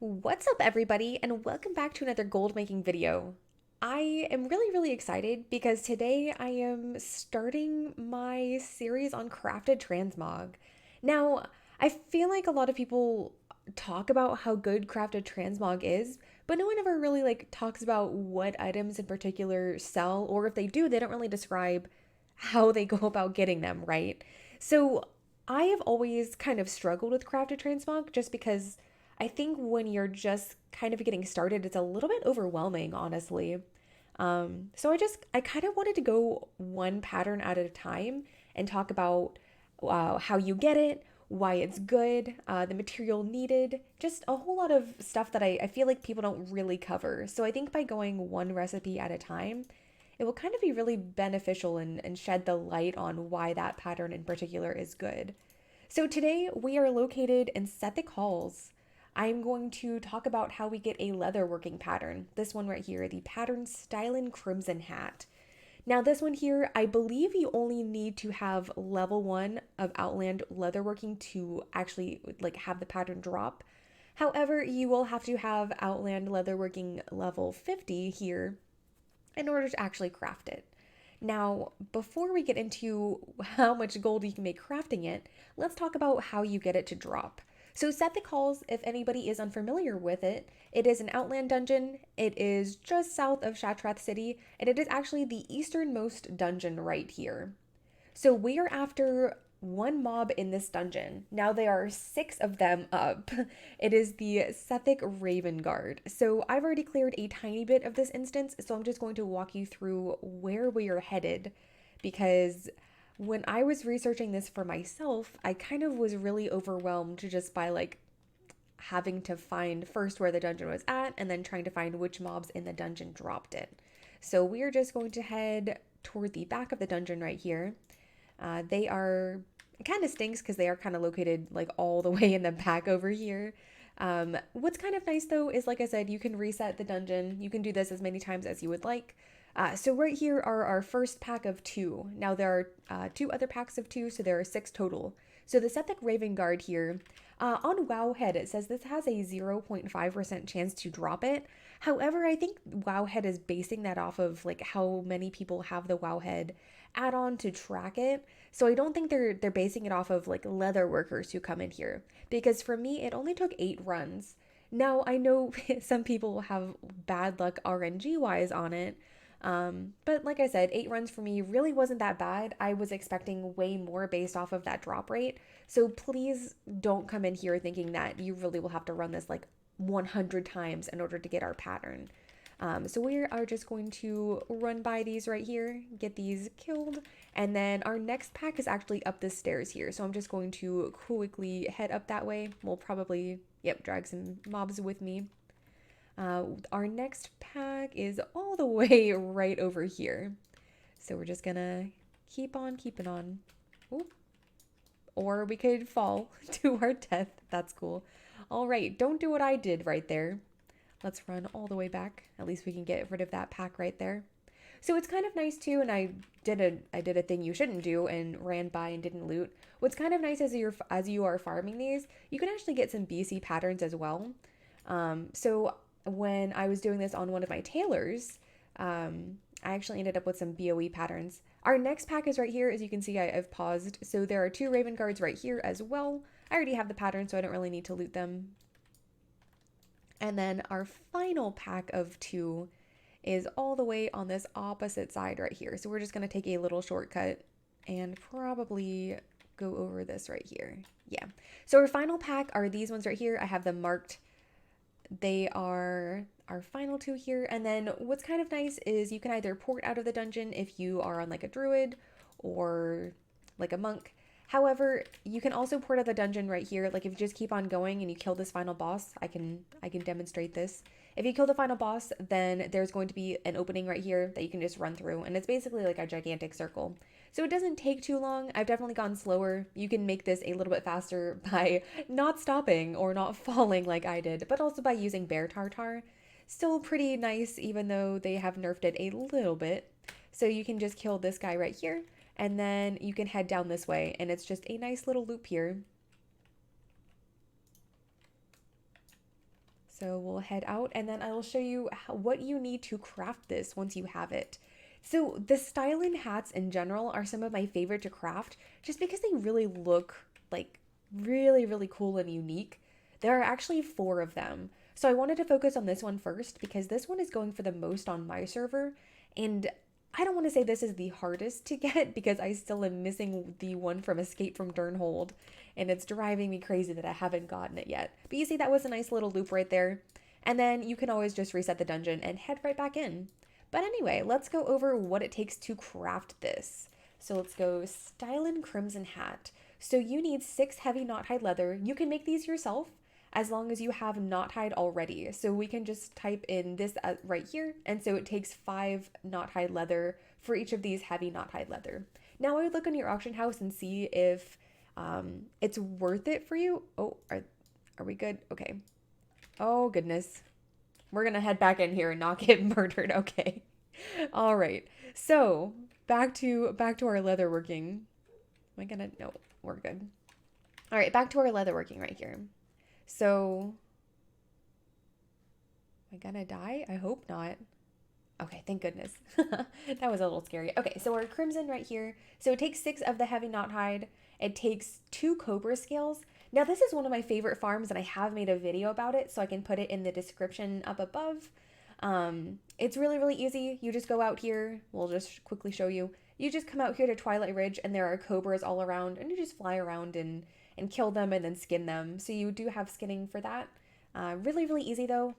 What's up, everybody, and welcome back to another gold making video. I am really excited because today I am starting my series on crafted transmog. Now, I feel like a lot of people talk about how good crafted transmog is, but no one ever really talks about what items in particular sell, or if they do, they don't really describe how they go about getting them, right? So, I have always kind of struggled with crafted transmog just because I think when you're just kind of getting started, it's a little bit overwhelming, honestly. So I kind of wanted to go one pattern at a time and talk about how you get it, why it's good, the material needed, just a whole lot of stuff that I feel like people don't really cover. So I think by going one recipe at a time, it will kind of be really beneficial and shed the light on why that pattern in particular is good. So today we are located in Seathrift Halls. I'm going to talk about how we get a leatherworking pattern. This one right here, the pattern Stylin Crimson Hat. Now this one here, I believe you only need to have level 1 of Outland leatherworking to actually have the pattern drop. However, you will have to have Outland leatherworking level 50 here in order to actually craft it. Now, before we get into how much gold you can make crafting it, let's talk about how you get it to drop. So Seathrift Halls, if anybody is unfamiliar with it, it is an outland dungeon. It is just south of Shatrath City, and it is actually the easternmost dungeon right here. So we are after one mob in this dungeon. Now there are 6 of them up. It is the Sethic Raven Guard. So I've already cleared a tiny bit of this instance, so I'm just going to walk you through where we are headed because when I was researching this for myself, I kind of was really overwhelmed just by having to find first where the dungeon was at and then trying to find which mobs in the dungeon dropped it. So we are just going to head toward the back of the dungeon right here. They are, it kind of stinks because they are kind of located all the way in the back over here. What's kind of nice though is, like I said, you can reset the dungeon. You can do this as many times as you would like. So right here are our first pack of 2. Now there are 2 other packs of 2, so there are 6 total. So the Sethic Raven Guard here, on Wowhead it says this has a 0.5% chance to drop it. However, I think Wowhead is basing that off of how many people have the Wowhead add-on to track it. So I don't think they're basing it off of leather workers who come in here. Because for me, it only took 8 runs. Now I know some people have bad luck RNG wise on it. But like I said, 8 runs for me really wasn't that bad. I was expecting way more based off of that drop rate. So please don't come in here thinking that you really will have to run this 100 times in order to get our pattern. So we are just going to run by these right here, get these killed, and then our next pack is actually up the stairs here. So I'm just going to quickly head up that way. We'll probably, drag some mobs with me. Our next pack is all the way right over here. So we're just gonna keep on keeping on. Ooh. Or we could fall to our death. That's cool. All right, don't do what I did right there. Let's run all the way back. At least we can get rid of that pack right there. So it's kind of nice too, and I did a thing you shouldn't do and ran by and didn't loot. What's kind of nice as you are farming these, you can actually get some BC patterns as well. So when I was doing this on one of my tailors, I actually ended up with some BOE patterns. Our next pack is right here. As you can see, I've paused. So there are 2 Raven Guards right here as well. I already have the pattern, so I don't really need to loot them. And then our final pack of 2 is all the way on this opposite side right here. So we're just going to take a little shortcut and probably go over this right here. Yeah. So our final pack are these ones right here. I have them marked. They are our final 2 here. And then what's kind of nice is you can either port out of the dungeon if you are on a druid or a monk. However, you can also port out the dungeon right here. If you just keep on going and you kill this final boss, I can demonstrate this. If you kill the final boss, then there's going to be an opening right here that you can just run through, and it's basically a gigantic circle. So it doesn't take too long. I've definitely gone slower. You can make this a little bit faster by not stopping or not falling like I did, but also by using bear tartar. Still pretty nice, even though they have nerfed it a little bit. So you can just kill this guy right here, and then you can head down this way, and it's just a nice little loop here. So we'll head out and then I will show you what you need to craft this once you have it. So the Stylin hats in general are some of my favorite to craft just because they really look like really cool and unique. There are actually 4 of them. So I wanted to focus on this one first because this one is going for the most on my server, and I don't want to say this is the hardest to get because I still am missing the one from Escape from Durnhold, and it's driving me crazy that I haven't gotten it yet. But you see, that was a nice little loop right there. And then you can always just reset the dungeon and head right back in. But anyway, let's go over what it takes to craft this. So let's go Stylin Crimson Hat. So you need 6 heavy knot hide leather. You can make these yourself as long as you have knot hide already. So we can just type in this right here. And so it takes 5 knot hide leather for each of these heavy knot hide leather. Now I would look on your auction house and see if it's worth it for you. Oh, are we good? Okay. Oh goodness. We're gonna head back in here and not get murdered. Okay. All right. So back to our leatherworking. Am I gonna? No, we're good. All right, back to our leatherworking right here. So, am I gonna die? I hope not. Okay, thank goodness. That was a little scary. Okay, so our crimson right here. So it takes 6 of the heavy knot hide. It takes 2 cobra scales. Now this is one of my favorite farms and I have made a video about it, so I can put it in the description up above. It's really easy. You just go out here. We'll just quickly show you. You just come out here to Twilight Ridge and there are cobras all around and you just fly around and kill them and then skin them. So you do have skinning for that. Really easy though.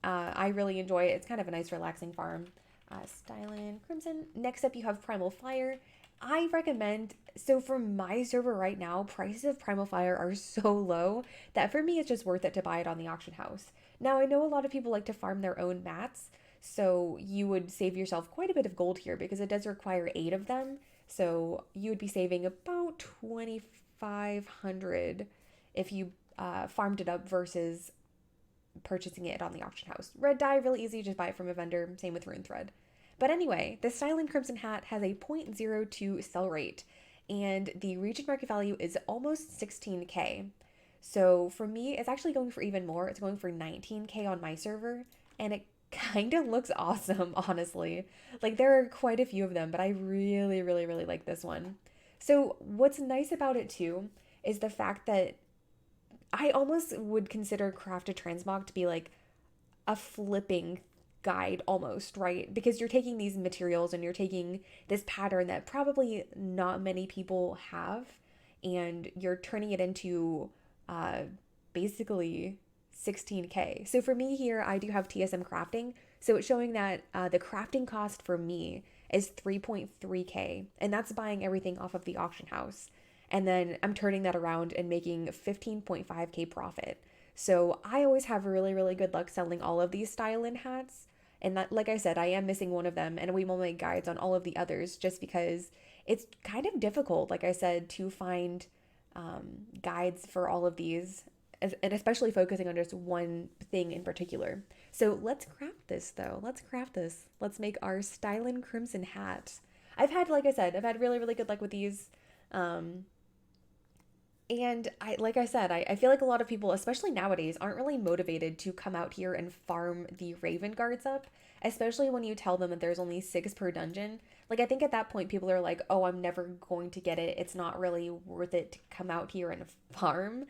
I really enjoy it. It's kind of a nice relaxing farm. Stylin Crimson. Next up you have Primal Fire. I recommend, so for my server right now, prices of Primal Fire are so low that for me it's just worth it to buy it on the auction house. Now I know a lot of people like to farm their own mats, so you would save yourself quite a bit of gold here because it does require 8 of them. So you would be saving about 2,500 if you farmed it up versus purchasing it on the auction house. Red dye, really easy, just buy it from a vendor, same with rune thread. But anyway, the Stylin Crimson Hat has a 0.02 sell rate, and the region market value is almost 16k. So for me, it's actually going for even more. It's going for 19k on my server, and it kind of looks awesome, honestly. Like, there are quite a few of them, but I really like this one. So what's nice about it too is the fact that I almost would consider Crafted Transmog to be like a flipping guide almost, right? Because you're taking these materials and you're taking this pattern that probably not many people have, and you're turning it into basically 16k. So for me here, I do have TSM crafting. So it's showing that the crafting cost for me is 3.3k, and that's buying everything off of the auction house. And then I'm turning that around and making 15.5k profit. So I always have really good luck selling all of these Stylin hats. And that, like I said, I am missing one of them, and we will make guides on all of the others just because it's kind of difficult, like I said, to find guides for all of these, and especially focusing on just one thing in particular. So let's craft this though. Let's craft this. Let's make our Stylin Crimson hat. I've had, like I said, I've had really good luck with these. And like I said, I feel like a lot of people, especially nowadays, aren't really motivated to come out here and farm the Raven Guards up, especially when you tell them that there's only 6 per dungeon. Like, I think at that point, people are like, oh, I'm never going to get it. It's not really worth it to come out here and farm.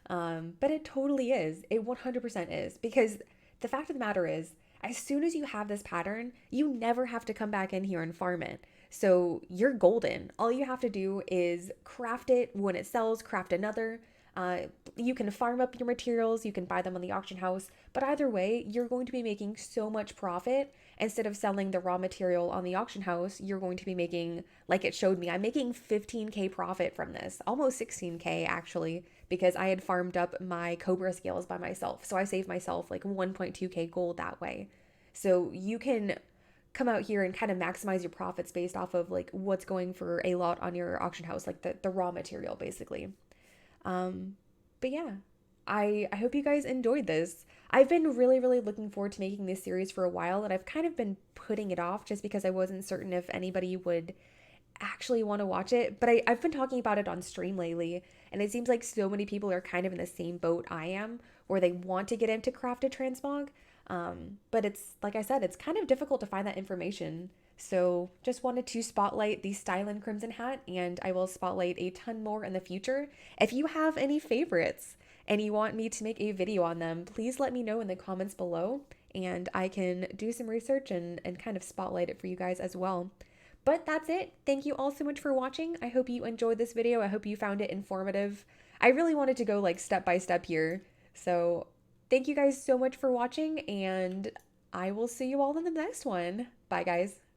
But it totally is. It 100% is. Because the fact of the matter is, as soon as you have this pattern, you never have to come back in here and farm it. So you're golden. All you have to do is craft it. When it sells, craft another. You can farm up your materials. You can buy them on the auction house. But either way, you're going to be making so much profit. Instead of selling the raw material on the auction house, you're going to be making, like it showed me, I'm making 15k profit from this. Almost 16k actually, because I had farmed up my Cobra scales by myself. So I saved myself like 1.2k gold that way. So you can come out here and kind of maximize your profits based off of like what's going for a lot on your auction house, like the raw material basically. But yeah, I hope you guys enjoyed this. I've been really looking forward to making this series for a while, and I've kind of been putting it off just because I wasn't certain if anybody would actually want to watch it. But I've been talking about it on stream lately, and it seems like so many people are kind of in the same boat I am, or they want to get into crafted transmog. But it's, like I said, it's kind of difficult to find that information. So just wanted to spotlight the Stylin Crimson Hat, and I will spotlight a ton more in the future. If you have any favorites and you want me to make a video on them, please let me know in the comments below, and I can do some research and kind of spotlight it for you guys as well. But that's it. Thank you all so much for watching. I hope you enjoyed this video. I hope you found it informative. I really wanted to go like step by step here. So thank you guys so much for watching, and I will see you all in the next one. Bye, guys.